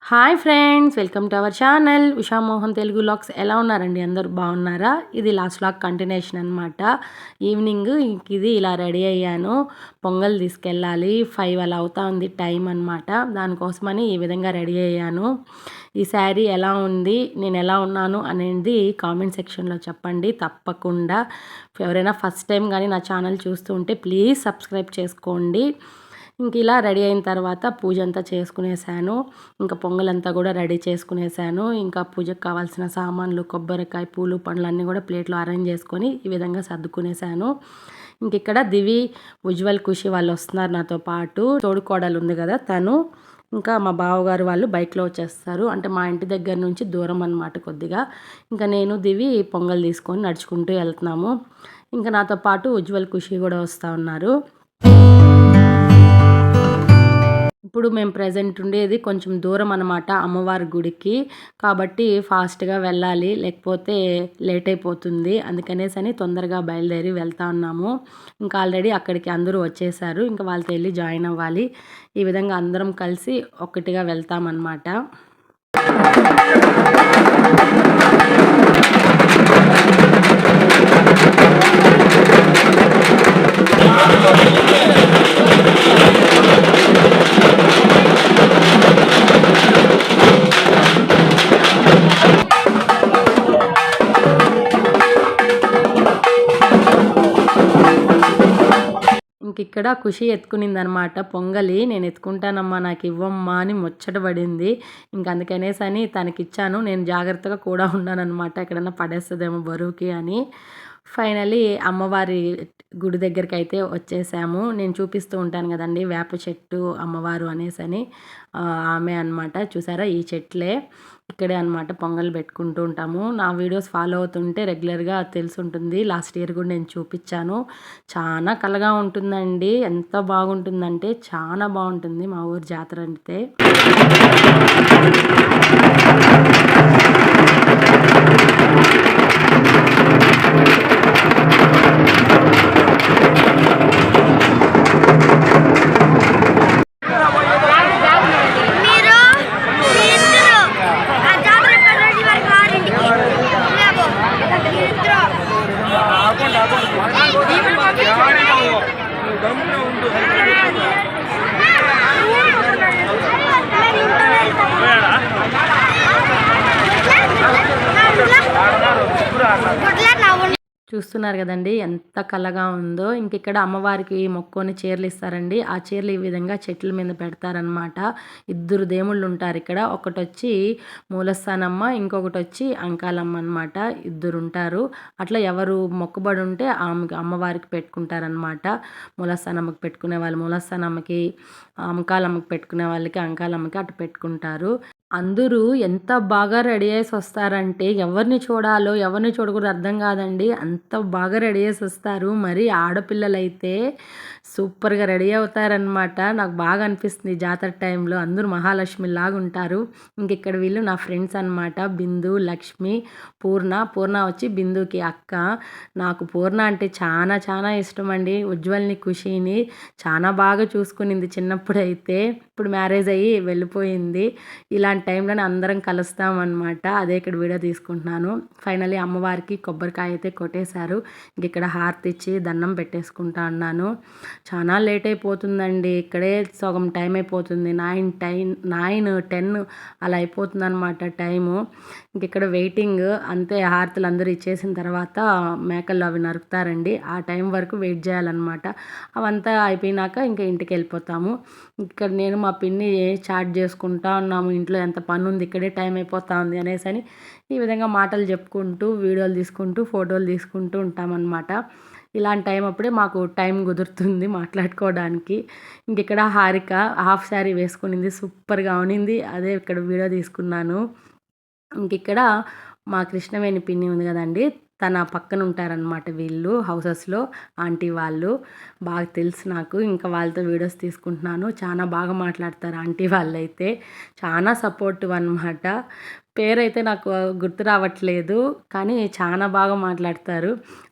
Hi friends, welcome to our channel Usha Mohan Telugu vlogs. ఎలా ఉన్నారండి? అందరూ బాగున్నారా? ఇది లాస్ట్ వ్లాగ్ కంటిన్యూషన్ అనమాట. ఈవినింగ్ ఇది ఇలా రెడీ అయ్యాను. పొంగల్ తీసుకెళ్ళాలి. 5 అలా అవుతా ఉంది టైం అనమాట. దానికోసమని ఈ విధంగా రెడీ అయ్యాను. ఈ శారీ ఎలా ఉంది, నేను ఎలా ఉన్నాను అనేది కామెంట్ సెక్షన్లో చెప్పండి తప్పకుండా. ఎవరైనా ఫస్ట్ టైం కానీ నా ఛానల్ చూస్తూ ఉంటే ప్లీజ్ సబ్స్క్రైబ్ చేసుకోండి. ఇంక ఇలా రెడీ అయిన తర్వాత పూజ అంతా చేసుకునేసాను. ఇంకా పొంగలంతా కూడా రెడీ చేసుకునేసాను. ఇంకా పూజకు కావాల్సిన సామాన్లు, కొబ్బరికాయ, పూలు, పండ్లు అన్నీ కూడా ప్లేట్లో అరేంజ్ చేసుకొని ఈ విధంగా సర్దుకునేసాను. ఇంక ఇక్కడ దివి, ఉజ్వల్, ఖుషి వాళ్ళు వస్తున్నారు నాతో పాటు. తోడుకోడలు ఉంది కదా తను, ఇంకా మా బావగారు వాళ్ళు బైక్లో వచ్చేస్తారు. అంటే మా ఇంటి దగ్గర నుంచి దూరం అనమాట కొద్దిగా. ఇంకా నేను దివి పొంగల్ తీసుకొని నడుచుకుంటూ వెళ్తున్నాము. ఇంకా నాతో పాటు ఉజ్వల్, ఖుషి కూడా వస్తూ ఉన్నారు. ఇప్పుడు మేము ప్రజెంట్ ఉండేది కొంచెం దూరం అనమాట అమ్మవారి గుడికి. కాబట్టి ఫాస్ట్గా వెళ్ళాలి, లేకపోతే లేట్ అయిపోతుంది. అందుకనేసని తొందరగా బయలుదేరి వెళ్తా ఉన్నాము. ఇంకా ఆల్రెడీ అక్కడికి అందరూ వచ్చేసారు. ఇంకా వాళ్ళతో వెళ్ళి జాయిన్ అవ్వాలి. ఈ విధంగా అందరం కలిసి ఒక్కటిగా వెళ్తామన్నమాట. ఇక్కడ ఖుషి ఎత్తుకునిందనమాట పొంగలి. నేను ఎత్తుకుంటానమ్మా, నాకు ఇవ్వమ్మా అని ముచ్చట పడింది. ఇంక అందుకనేసని తనకిచ్చాను. నేను జాగ్రత్తగా కూడా ఉన్నానన్నమాట, ఎక్కడన్నా పడేస్తుందేమో బరువుకి అని. ఫైనలీ అమ్మవారి గుడి దగ్గరికి అయితే వచ్చేసాము. నేను చూపిస్తూ ఉంటాను కదండి వేప చెట్టు అమ్మవారు అనేసని, ఆమె అనమాట. చూసారా, ఈ చెట్లే. ఇక్కడే అనమాట పొంగల్ పెట్టుకుంటూ ఉంటాము. నా వీడియోస్ ఫాలో అవుతుంటే రెగ్యులర్గా తెలుసుంటుంది. లాస్ట్ ఇయర్ కూడా నేను చూపించాను. చాలా కలగా ఉంటుందండి. ఎంత బాగుంటుందంటే చాలా బాగుంటుంది మా ఊరు జాతర అంటే. చూస్తున్నారు కదండి ఎంత కలగా ఉందో. ఇంక ఇక్కడ అమ్మవారికి మొక్కుని చీరలు ఇస్తారండి. ఆ చీరలు ఈ విధంగా చెట్ల మీద పెడతారనమాట. ఇద్దరు దేవుళ్ళు ఉంటారు ఇక్కడ. ఒకటి వచ్చి మూలస్థానమ్మ, ఇంకొకటి వచ్చి అంకాలమ్మ అనమాట. ఇద్దరు ఉంటారు. అట్లా ఎవరు మొక్కుబడి ఉంటే ఆమెకి అమ్మవారికి పెట్టుకుంటారనమాట. మూలస్థానమ్మకి పెట్టుకునే వాళ్ళు మూలస్థానమ్మకి, అంకాలమ్మకి పెట్టుకునే వాళ్ళకి అంకాలమ్మకి అటు పెట్టుకుంటారు. అందరూ ఎంత బాగా రెడీ అయ్యేసి వస్తారంటే ఎవరిని చూడాలో ఎవరిని చూడకూడదు అర్థం కాదండి. అంత బాగా రెడీ అయ్యేసి వస్తారు. మరి ఆడపిల్లలైతే సూపర్గా రెడీ అవుతారనమాట. నాకు బాగా అనిపిస్తుంది జాతర టైంలో. అందరూ మహాలక్ష్మిలాగా ఉంటారు. ఇంక ఇక్కడ వీళ్ళు నా ఫ్రెండ్స్ అనమాట. బిందు, లక్ష్మి, పూర్ణ వచ్చి బిందుకి అక్క. నాకు పూర్ణ అంటే చాలా చాలా ఇష్టం అండి. ఉజ్వల్ని, ఖుషిని చాలా బాగా చూసుకునింది చిన్నప్పుడైతే. ఇప్పుడు మ్యారేజ్ అయ్యి వెళ్ళిపోయింది. ఇలాంటి టైంలోనే అందరం కలుస్తామన్నమాట. అదే ఇక్కడ వీడియో తీసుకుంటున్నాను. ఫైనలీ అమ్మవారికి కొబ్బరికాయ అయితే కొట్టేశారు. ఇక్కడ హారతి ఇచ్చి దండం పెట్టేసుకుంటా ఉన్నాను. చాలా లేట్ అయిపోతుందండి. ఇక్కడే సగం టైం అయిపోతుంది. 9-10 అలా అయిపోతుంది అనమాట టైము. ఇక్కడ వెయిటింగ్ అంతే. హారతులు అందరూ ఇచ్చేసిన తర్వాత మేకలు అవి నరుకుతారండి. ఆ టైం వరకు వెయిట్ చేయాలన్నమాట. అవంతా అయిపోయినాక ఇంకా ఇంటికి వెళ్ళిపోతాము. ఇక్కడ నేను మా పిన్ని చాట్ చేసుకుంటా ఉన్నాము. ఇంట్లో ఎంత పని ఉంది, ఇక్కడే టైం అయిపోతా ఉంది అనేసి ఈ విధంగా మాటలు చెప్పుకుంటూ, వీడియోలు తీసుకుంటూ, ఫోటోలు తీసుకుంటూ ఉంటామన్నమాట. ఇలాంటి టైం అప్పుడే మాకు టైం కుదురుతుంది మాట్లాడుకోవడానికి. ఇంక ఇక్కడ హారిక హాఫ్ శారీ వేసుకునింది, సూపర్గా ఉనింది. అదే ఇక్కడ వీడియో తీసుకున్నాను. ఇంక ఇక్కడ మా కృష్ణవేణి పిన్ని ఉంది కదండి, తన పక్కన ఉంటారనమాట వీళ్ళు హౌసెస్లో. ఆంటీ వాళ్ళు బాగా తెలుసు నాకు. ఇంకా వాళ్ళతో వీడియోస్ తీసుకుంటున్నాను. చాలా బాగా మాట్లాడతారు ఆంటీ వాళ్ళైతే. చాలా సపోర్టివ్ అనమాట. పేరైతే నాకు గుర్తు రావట్లేదు. కానీ చాలా బాగా మాట్లాడతారు.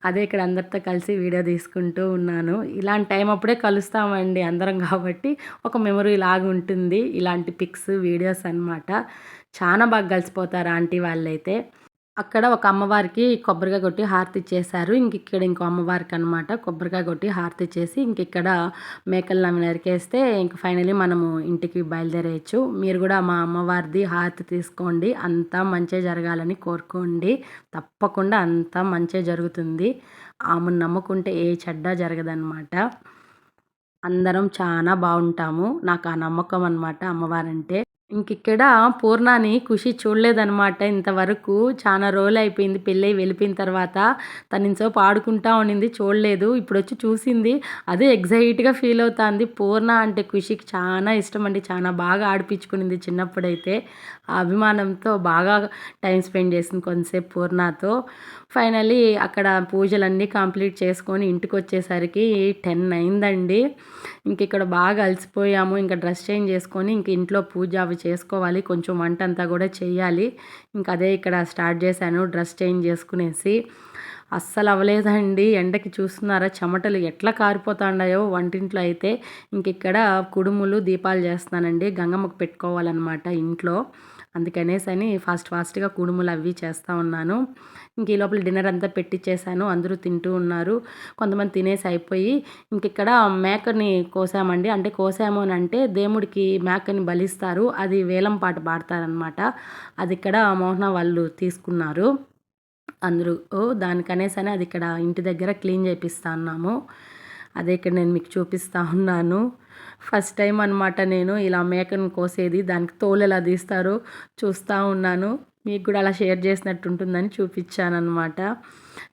అదే ఇక్కడ అందరితో కలిసి వీడియో తీసుకుంటూ ఉన్నాను. ఇలాంటి టైం అప్పుడే కలుస్తామండి అందరం కాబట్టి ఒక మెమరీ లాగా ఉంటుంది. ఇలాంటి పిక్స్, వీడియోస్ అన్నమాట. చాలా బాగా కలిసిపోతారు ఆంటీ వాళ్ళైతే. అక్కడ ఒక అమ్మవారికి కొబ్బరికాయ కొట్టి హారతి ఇచ్చేశారు. ఇక్కడ ఇంకో అమ్మవారికనమాట కొబ్బరికాయ కొట్టి హారతి ఇచ్చేసి ఇక్కడ మేకలను అవి నరికేస్తే ఫైనల్లీ మనము ఇంటికి బయలుదేరేయచ్చు. మీరు కూడా మా అమ్మవారిది హారతి తీసుకోండి. అంతా మంచే జరగాలని కోరుకోండి. తప్పకుండా అంతా మంచే జరుగుతుంది. ఆమెను నమ్ముకుంటే ఏ చెడ్డ జరగదనమాట. అందరం చాలా బాగుంటాము. నాకు ఆ నమ్మకం అనమాట అమ్మవారంటే. ఇక్కడ పూర్ణాని ఖుషి చూడలేదనమాట ఇంతవరకు. చాలా రోజులయిపోయింది పెళ్ళై వెళ్ళిపోయిన తర్వాత. తను ఇంతసేపు ఆడుకుంటా ఉండింది చూడలేదు. ఇప్పుడొచ్చి చూసింది. అదే ఎక్సైట్‌గా ఫీల్ అవుతాంది. పూర్ణ అంటే ఖుషికి చాలా ఇష్టమండి. చాలా బాగా ఆడిపిచ్చుకునింది చిన్నప్పుడైతే. ఆ అభిమానంతో బాగా టైం స్పెండ్ చేసింది కొంతసేపు పూర్ణతో. ఫైనల్లీ అక్కడ పూజలన్నీ కంప్లీట్ చేసుకొని ఇంటికొచ్చేసరికి 10 అయిందండి. ఇక్కడ బాగా అలసిపోయాము. డ్రెస్ చేంజ్ చేసుకొని ఇంట్లో పూజ అవి చేసుకోవాలి. కొంచెం వంట అంతా కూడా చెయ్యాలి. అదే ఇక్కడ స్టార్ట్ చేశాను డ్రెస్ చేంజ్ చేసుకునేసి. అస్సలు అవ్వలేదండి. ఎండకి చూస్తున్నారా చెమటలు ఎట్లా కారిపోతాండాయో వంటింట్లో అయితే. ఇక్కడ కుడుములు, దీపాలు చేస్తున్నానండి. గంగమ్మకు పెట్టుకోవాలన్నమాట ఇంట్లో. అందుకనేసని ఫాస్ట్‌గా కుడుములు అవి చేస్తూ ఉన్నాను. ఈ లోపల డిన్నర్ అంతా పెట్టిచ్చేసాను. అందరూ తింటూ ఉన్నారు. కొంతమంది తినేసి అయిపోయి ఇక్కడ మేకని కోసామండి. అంటే కోసాము అనంటే దేవుడికి మేకని బలిస్తారు. అది వేలం పాట పాడతారనమాట. అది ఇక్కడ మోహన వాళ్ళు తీసుకున్నారు అందరూ. దానికనేసని అది ఇక్కడ ఇంటి దగ్గర క్లీన్ చేపిస్తా ఉన్నాము. అదే ఇక్కడ నేను మీకు చూపిస్తా ఉన్నాను. ఫస్ట్ టైం అనమాట నేను ఇలా మేకను కోసేది. దానికి తోలు ఎలా తీస్తారో చూస్తూ ఉన్నాను. మీకు కూడా అలా షేర్ చేసినట్టు ఉంటుందని చూపించానమాట.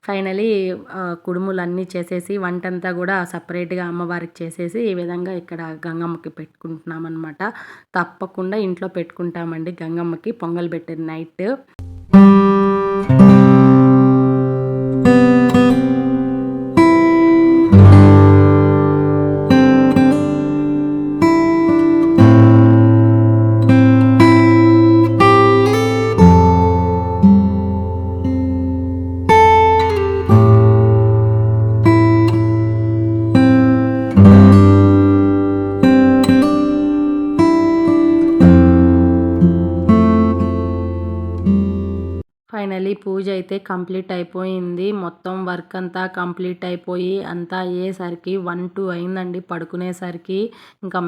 ఫైనలీ కుడుములన్నీ చేసేసి వంటంతా కూడా సపరేట్గా అమ్మవారికి చేసేసి ఈ విధంగా ఇక్కడ గంగమ్మకి పెట్టుకుంటున్నామన్నమాట. తప్పకుండా ఇంట్లో పెట్టుకుంటామండి గంగమ్మకి పొంగల్ పెట్టేది నైట్. ఫైనలీ పూజ అయితే కంప్లీట్ అయిపోయింది. మొత్తం వర్క్ అంతా కంప్లీట్ అయిపోయి అంతా అయ్యేసరికి 1, 2 అయిందండి పడుకునేసరికి.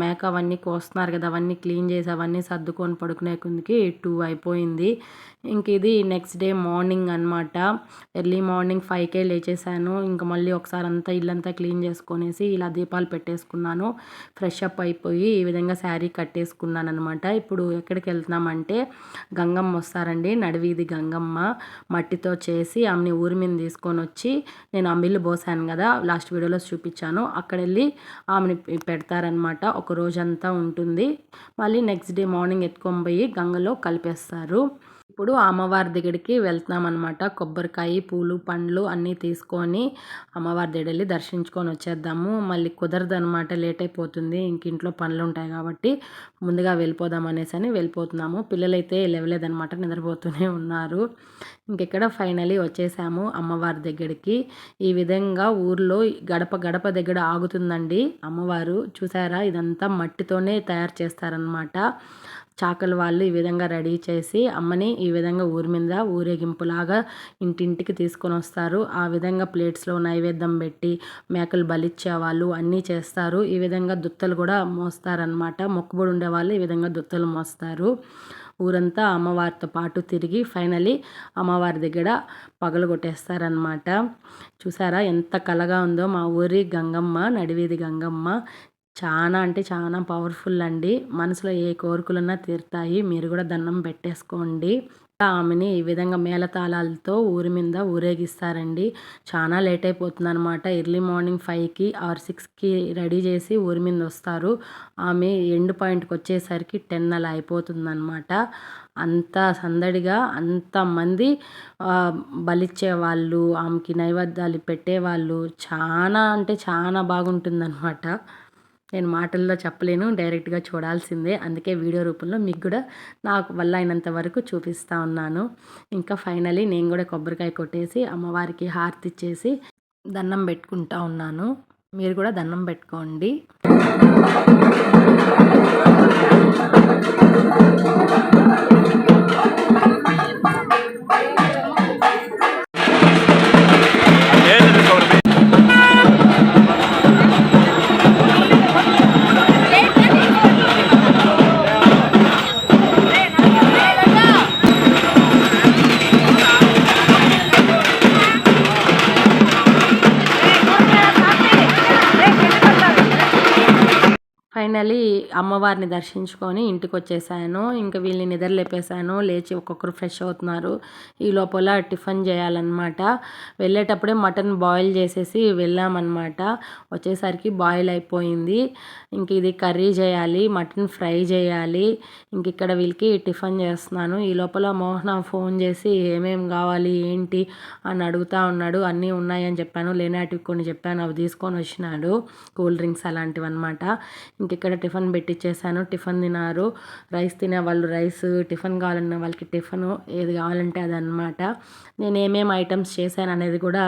మేక అవన్నీ కోస్తున్నారు కదా, అవన్నీ క్లీన్ చేసి అవన్నీ సర్దుకొని పడుకునే కొందికి 2 అయిపోయింది. ఇది నెక్స్ట్ డే మార్నింగ్ అనమాట. ఎర్లీ మార్నింగ్ 5కే లేచేసాను. మళ్ళీ ఒకసారి అంతా ఇల్లంతా క్లీన్ చేసుకొనేసి ఇలా దీపాలు పెట్టేసుకున్నాను. ఫ్రెష్ అప్ అయిపోయి ఈ విధంగా శారీ కట్టేసుకున్నాను అనమాట. ఇప్పుడు ఎక్కడికి వెళ్తున్నామంటే గంగమ్మ వస్తారండి. నడివీధి గంగమ్మ మట్టితో చేసి ఆమెని ఊరి మీద తీసుకొని వచ్చి నేను అంబిల్లు పోసాను కదా, లాస్ట్ వీడియోలో చూపించాను. అక్కడ వెళ్ళి ఆమెని పెడతారనమాట. ఒక రోజంతా ఉంటుంది. మళ్ళీ నెక్స్ట్ డే మార్నింగ్ ఎత్తుకొని పోయి గంగలో కలిపేస్తారు. ఇప్పుడు అమ్మవారి దగ్గరికి వెళ్తున్నాం అనమాట. కొబ్బరికాయ, పూలు, పండ్లు అన్నీ తీసుకొని అమ్మవారి దగ్గర వెళ్ళి దర్శించుకొని వచ్చేద్దాము. మళ్ళీ కుదరదు అనమాట, లేట్ అయిపోతుంది. ఇంట్లో పనులు ఉంటాయి కాబట్టి ముందుగా వెళ్ళిపోదాం అనేసి వెళ్ళిపోతున్నాము. పిల్లలైతే లేవలేదనమాట, నిద్రపోతూనే ఉన్నారు. ఇక్కడ ఫైనలీ వచ్చేసాము అమ్మవారి దగ్గరికి. ఈ విధంగా ఊర్లో గడప గడప దగ్గర ఆగుతుందండి అమ్మవారు. చూసారా, ఇదంతా మట్టితోనే తయారు చేస్తారనమాట. చాకలి వాళ్ళు ఈ విధంగా రెడీ చేసి అమ్మని ఈ విధంగా ఊరి మీద ఊరేగింపులాగా ఇంటింటికి తీసుకొని వస్తారు. ఆ విధంగా ప్లేట్స్లో నైవేద్యం పెట్టి మేకలు బలిచ్చే వాళ్ళు అన్నీ చేస్తారు. ఈ విధంగా దుత్తలు కూడా మోస్తారనమాట. మొక్కుబడి ఉండేవాళ్ళు ఈ విధంగా దుత్తలు మోస్తారు. ఊరంతా అమ్మవారితో పాటు తిరిగి ఫైనలీ అమ్మవారి దగ్గర పగలగొట్టేస్తారనమాట. చూసారా ఎంత కళగా ఉందో మా ఊరి గంగమ్మ, నడివీధి గంగమ్మ. చాలా అంటే చాలా పవర్ఫుల్ అండి. మనసులో ఏ కోరికలున్నా తీరుతాయి. మీరు కూడా దండం పెట్టేసుకోండి. ఆమెని ఈ విధంగా మేళతాళాలతో ఊరి మీద ఊరేగిస్తారండి. చాలా లేట్ అయిపోతుంది అనమాట. ఎర్లీ మార్నింగ్ 5కి ఆర్ 6కి రెడీ చేసి ఊరి మీద వస్తారు. ఆమె ఎండ్ పాయింట్కి వచ్చేసరికి 10 అలా అయిపోతుందన్నమాట. అంత సందడిగా అంతమంది బలిచ్చేవాళ్ళు, ఆమెకి నైవేద్యాలు పెట్టేవాళ్ళు. చాలా అంటే చాలా బాగుంటుందన్నమాట. నేను మాటల్లో చెప్పలేను, డైరెక్ట్గా చూడాల్సిందే. అందుకే వీడియో రూపంలో మీకు కూడా నాకు వల్ల అయినంత వరకు చూపిస్తూ ఉన్నాను. ఇంకా ఫైనలీ నేను కూడా కొబ్బరికాయ కొట్టేసి అమ్మవారికి హారతి ఇచ్చేసి దండం పెట్టుకుంటా ఉన్నాను. మీరు కూడా దండం పెట్టుకోండి. ఫైనలీ అమ్మవారిని దర్శించుకొని ఇంటికి వచ్చేసాను. ఇంకా వీళ్ళని నిద్రలేపేసాను. లేచి ఒక్కొక్కరు ఫ్రెష్ అవుతున్నారు. ఈ లోపల టిఫిన్ చేయాలన్నమాట. వెళ్ళేటప్పుడే మటన్ బాయిల్ చేసేసి వెళ్ళామన్నమాట. వచ్చేసరికి బాయిల్ అయిపోయింది. ఇంక ఇది కర్రీ చేయాలి, మటన్ ఫ్రై చేయాలి. ఇంక ఇక్కడ వీళ్ళకి టిఫిన్ చేస్తున్నాను. ఈ లోపల మోహన ఫోన్ చేసి ఏమేమి కావాలి ఏంటి అని అడుగుతూ ఉన్నాడు. అన్నీ ఉన్నాయని చెప్పాను, లేనాటివి కొన్ని చెప్పాను, అవి తీసుకొని వచ్చినాడు. కూల్ డ్రింక్స్ అలాంటివి అనమాట. ఇంక ఇక్కడ టిఫిన్ పెట్టించేసాను. టిఫిన్ తిన్నారు. రైస్ తినే వాళ్ళు రైస్, టిఫిన్ కావాలన్న వాళ్ళకి టిఫిన్, ఏది కావాలంటే అదనమాట. నేను ఏమేమి ఐటమ్స్ చేశాను అనేది కూడా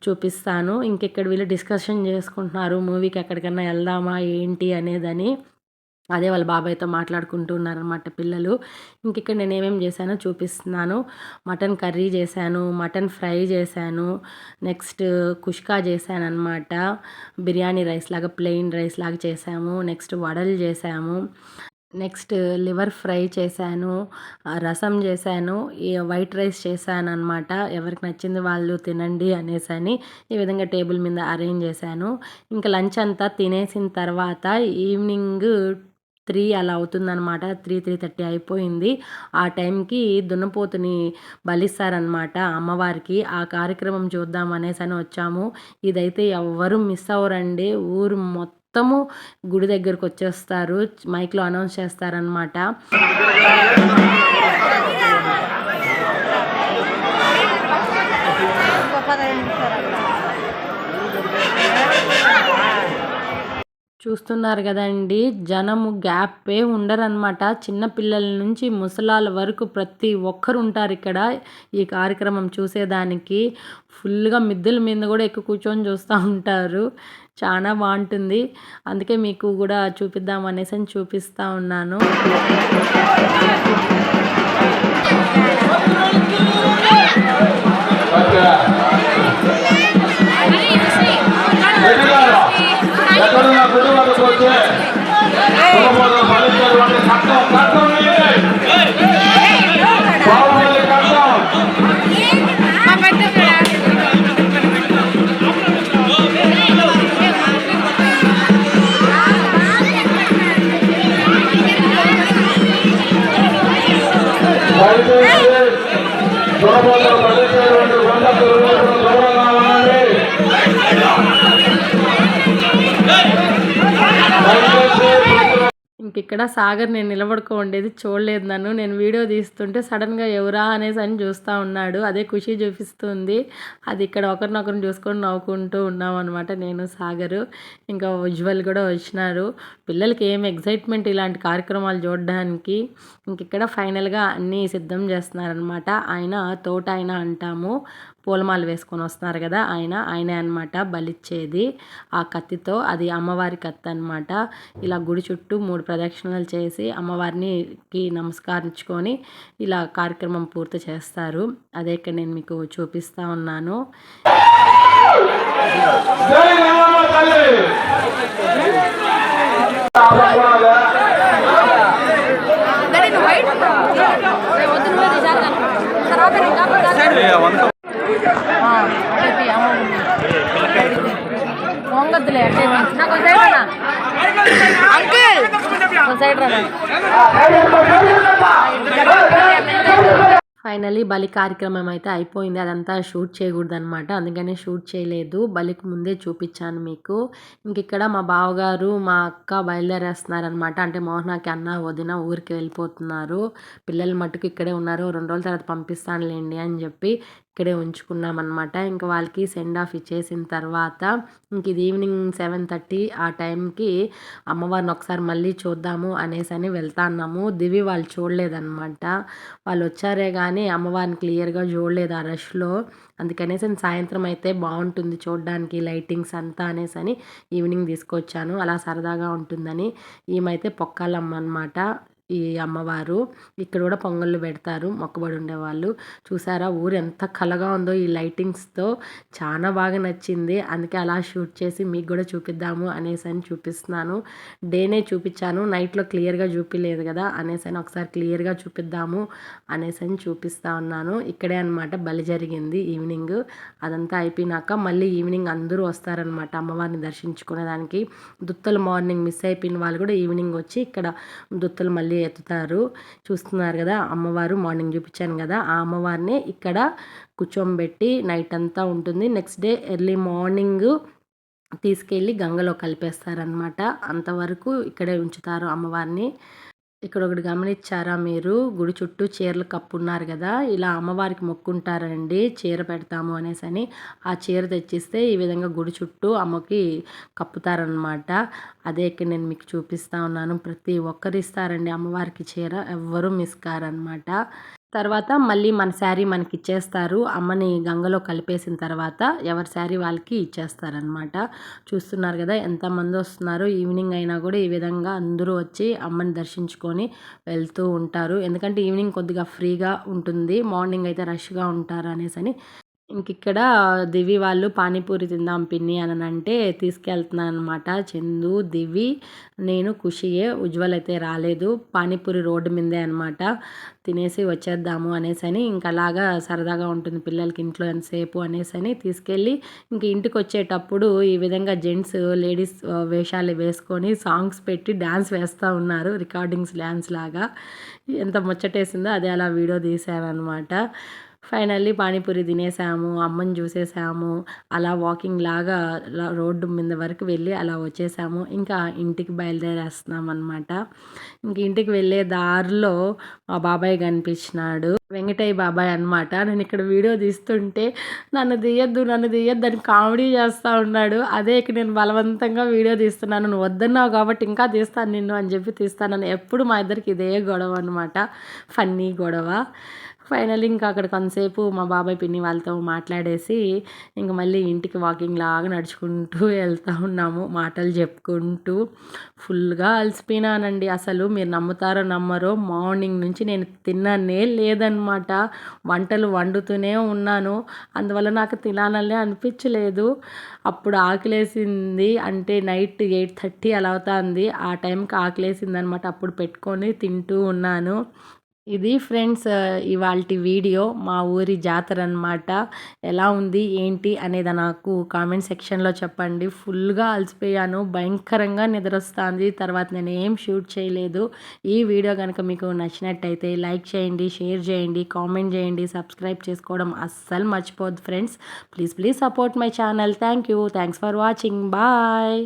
చూపిస్తాను. ఇంకెక్కడ వీళ్ళు డిస్కషన్ చేసుకుంటున్నారు, మూవీకి ఎక్కడికన్నా వెళ్దామా ఏంటి అనేదని. అదే వాళ్ళ బాబాయ్తో మాట్లాడుకుంటూ ఉన్నారనమాట పిల్లలు. ఇంక ఇక్కడ నేను ఏమేమి చేశానో చూపిస్తున్నాను. మటన్ కర్రీ చేశాను, మటన్ ఫ్రై చేశాను, నెక్స్ట్ కుష్కా చేశాను అనమాట. బిర్యానీ రైస్ లాగా, ప్లెయిన్ రైస్ లాగా చేసాము. నెక్స్ట్ వడలు చేసాము. నెక్స్ట్ లివర్ ఫ్రై చేశాను, రసం చేశాను, ఈ వైట్ రైస్ చేశాను అనమాట. ఎవరికి నచ్చింది వాళ్ళు తినండి అనేసని ఈ విధంగా టేబుల్ మీద అరేంజ్ చేశాను. ఇంకా లంచ్ అంతా తినేసిన తర్వాత ఈవినింగ్ 3 అలా అవుతుందనమాట. 3:30 అయిపోయింది. ఆ టైంకి దున్నపోతుని బలిస్తారనమాట అమ్మవారికి. ఆ కార్యక్రమం చూద్దాం అనేసని వచ్చాము. ఇదైతే ఎవ్వరూ మిస్ అవ్వరండి. ఊరు మొత్తము గుడి దగ్గరకు వచ్చేస్తారు. మైక్లో అనౌన్స్ చేస్తారనమాట. చూస్తున్నారు కదండి, జనము గ్యాపే ఉండరనమాట. చిన్నపిల్లల నుంచి ముసలాల వరకు ప్రతి ఒక్కరు ఉంటారు ఇక్కడ ఈ కార్యక్రమం చూసేదానికి. ఫుల్గా మిద్దెల మీద కూడా ఎక్కువ కూర్చొని చూస్తూ ఉంటారు. చాలా బాగుంటుంది. అందుకే మీకు కూడా చూపిద్దాం అనేసి చూపిస్తూ ఉన్నాను. ఇంకిక్కడ సాగర్ నేను నిలబడుకో ఉండేది చూడలేదు నన్ను. నేను వీడియో తీస్తుంటే సడన్గా ఎవరా అనేసి అని చూస్తూ ఉన్నాడు. అదే ఖుషి చూపిస్తుంది. అది ఇక్కడ ఒకరినొకరిని చూసుకొని నవ్వుకుంటూ ఉన్నాం అనమాట నేను సాగరు. ఇంకా ఉజ్వల్ కూడా వచ్చినారు. పిల్లలకి ఏం ఎగ్జైట్మెంట్ ఇలాంటి కార్యక్రమాలు చూడడానికి. ఇంకిక్కడ ఫైనల్గా అన్నీ సిద్ధం చేస్తున్నారనమాట. ఆయన తోట ఆయన అంటాము, పూలమాల వేసుకొని వస్తున్నారు కదా, ఆయనే అనమాట బలిచ్చేది. ఆ కత్తితో, అది అమ్మవారి కత్తి అనమాట. ఇలా గుడి చుట్టూ 3 ప్రదక్షిణలు చేసి అమ్మవారికి నమస్కరించుకొని ఇలా కార్యక్రమం పూర్తి చేస్తారు. అదే ఇక్కడ నేను మీకు చూపిస్తూ ఉన్నాను. ఫైనలీ బలి కార్యక్రమం అయితే అయిపోయింది. అదంతా షూట్ చేయకూడదు అనమాట, అందుకని షూట్ చేయలేదు. బలికి ముందే చూపించాను మీకు. ఇంక ఇక్కడ మా బావగారు మా అక్క బయలుదేరేస్తున్నారనమాట. అంటే మోహనాకి అన్న వదిన ఊరికి వెళ్ళిపోతున్నారు. పిల్లలు మట్టుకు ఇక్కడే ఉన్నారు. 2 రోజుల తర్వాత పంపిస్తానులేండి అని చెప్పి ఇక్కడే ఉంచుకున్నామన్నమాట. ఇంక వాళ్ళకి సెండ్ ఆఫ్ ఇచ్చేసిన తర్వాత ఇంక ఇది ఈవినింగ్ 7:30 ఆ టైంకి అమ్మవారిని ఒకసారి మళ్ళీ చూద్దాము అనేసని వెళ్తా అన్నాము. దివి వాళ్ళు చూడలేదన్నమాట. వాళ్ళు వచ్చారే కానీ అమ్మవారిని క్లియర్‌గా చూడలేదు ఆ రష్‌లో. అందుకనేసి సాయంత్రం అయితే బాగుంటుంది చూడడానికి లైటింగ్స్ అంతా అనేసని ఈవినింగ్ తీసుకొచ్చాను. అలా సరదాగా ఉంటుందని. ఈమైతే పొక్కాలమ్మ అనమాట. ఈ అమ్మవారు ఇక్కడ కూడా పొంగళ్ళు పెడతారు మొక్కబడి ఉండేవాళ్ళు. చూసారా ఊరు ఎంత కలగా ఉందో ఈ లైటింగ్స్తో. చాలా బాగా నచ్చింది. అందుకే అలా షూట్ చేసి మీకు కూడా చూపిద్దాము అనేసని చూపిస్తున్నాను. డేనే చూపించాను, నైట్లో క్లియర్గా చూపించలేదు కదా అనేసని ఒకసారి క్లియర్గా చూపిద్దాము అనేసని చూపిస్తా ఉన్నాను. ఇక్కడే అనమాట బలి జరిగింది ఈవినింగ్. అదంతా అయిపోయినాక మళ్ళీ ఈవినింగ్ అందరూ వస్తారనమాట అమ్మవారిని దర్శించుకునేదానికి. దుత్తలు మార్నింగ్ మిస్ అయిపోయిన వాళ్ళు కూడా ఈవినింగ్ వచ్చి ఇక్కడ దుత్తలు మళ్ళీ ఎత్తుతారు. చూస్తున్నారు కదా అమ్మవారు మార్నింగ్ చూపించాను కదా, ఆ అమ్మవారిని ఇక్కడ కూర్చోబెట్టి నైట్ అంతా ఉంటుంది. నెక్స్ట్ డే ఎర్లీ మార్నింగ్ తీసుకెళ్ళి గంగలో కలిపేస్తారనమాట. అంతవరకు ఇక్కడే ఉంచుతారు అమ్మవారిని. ఇక్కడ ఒకటి గమనించారా మీరు, గుడి చుట్టూ చీరలు కప్పున్నారు కదా, ఇలా అమ్మవారికి మొక్కుంటారండి చీర పెడతాము అనేసని. ఆ చీర తెచ్చిస్తే ఈ విధంగా గుడి చుట్టూ అమ్మకి కప్పుతారనమాట. అదే ఇక్కడ నేను మీకు చూపిస్తా ఉన్నాను. ప్రతి ఒక్కరు ఇస్తారండి అమ్మవారికి చీర, ఎవ్వరూ మిస్ కారనమాట. తర్వాత మళ్ళీ మన శారీ మనకి ఇచ్చేస్తారు. అమ్మని గంగలో కలిపేసిన తర్వాత ఎవరి శారీ వాళ్ళకి ఇచ్చేస్తారనమాట. చూస్తున్నారు కదా ఎంతమంది వస్తున్నారు. ఈవినింగ్ అయినా కూడా ఈ విధంగా అందరూ వచ్చి అమ్మని దర్శించుకొని వెళ్తూ ఉంటారు. ఎందుకంటే ఈవినింగ్ కొద్దిగా ఫ్రీగా ఉంటుంది, మార్నింగ్ అయితే రష్గా ఉంటారు అనేసని. ఇక్కడ దివి వాళ్ళు పానీపూరి తిందాం పిన్ని అని అంటే తీసుకెళ్తున్నాను అనమాట. చందు, దివి, నేను, ఖుషియే. ఉజ్వల్ అయితే రాలేదు. పానీపూరి రోడ్డు మీదే అనమాట. తినేసి వచ్చేద్దాము అనేసని ఇంక అలాగా సరదాగా ఉంటుంది పిల్లలకి ఇంట్లో ఎంతసేపు అనేసని తీసుకెళ్ళి ఇంక ఇంటికి వచ్చేటప్పుడు ఈ విధంగా జెంట్స్ లేడీస్ వేషాలు వేసుకొని సాంగ్స్ పెట్టి డ్యాన్స్ వేస్తూ ఉన్నారు. రికార్డింగ్స్ డ్యాన్స్ లాగా ఎంత ముచ్చటేసిందో అదే అలా వీడియో తీశాను అనమాట. ఫైనల్లీ పానీపూరి తినేసాము, అమ్మని చూసేసాము. అలా వాకింగ్ లాగా రోడ్డు మీద వరకు వెళ్ళి అలా వచ్చేసాము. ఇంకా ఇంటికి బయలుదేరేస్తున్నాం అనమాట. ఇంక ఇంటికి వెళ్ళే దారిలో మా బాబాయ్ కనిపించినాడు. వెంకటయ్య బాబాయ్ అనమాట. నేను ఇక్కడ వీడియో తీస్తుంటే నన్ను తీయద్దు అని కామెడీ చేస్తూ ఉన్నాడు. అదే ఇక్కడ నేను బలవంతంగా వీడియో తీస్తున్నాను. నువ్వు వద్దన్నావు కాబట్టి ఇంకా తీస్తాను నిన్ను అని చెప్పి తీస్తాను. ఎప్పుడు మా ఇద్దరికి ఇదే గొడవ అనమాట, ఫన్నీ గొడవ. ఫైనల్లీ ఇంకా అక్కడ కొంతసేపు మా బాబాయ్ పిన్ని వాళ్ళతో మాట్లాడేసి ఇంక మళ్ళీ ఇంటికి వాకింగ్ లాగా నడుచుకుంటూ వెళ్తూ ఉన్నాము, మాటలు చెప్పుకుంటూ. ఫుల్గా అలసిపోయినానండి. అసలు మీరు నమ్ముతారో నమ్మరో, మార్నింగ్ నుంచి నేను తిన్నానే లేదనమాట. వంటలు వండుతూనే ఉన్నాను, అందువల్ల నాకు తినాలనే అనిపించలేదు. అప్పుడు ఆకలేసింది, అంటే నైట్ 8:30 అలా అవుతుంది. ఆ టైంకి ఆకలేసింది అనమాట. అప్పుడు పెట్టుకొని తింటూ ఉన్నాను. ఇది ఫ్రెండ్స్ ఇవాల్టి వీడియో. మా ఊరి జాతర అనమాట. ఎలా ఉంది ఏంటి అనేది నాకు కామెంట్ సెక్షన్లో చెప్పండి. ఫుల్గా అలసిపోయాను, భయంకరంగా నిద్రొస్తుంది. తర్వాత నేను ఏం షూట్ చేయలేదు. ఈ వీడియో కనుక మీకు నచ్చినట్టయితే లైక్ చేయండి, షేర్ చేయండి, కామెంట్ చేయండి, సబ్స్క్రైబ్ చేసుకోవడం అస్సలు మర్చిపోద్దు friends. Please support my channel. Thanks for watching. Bye.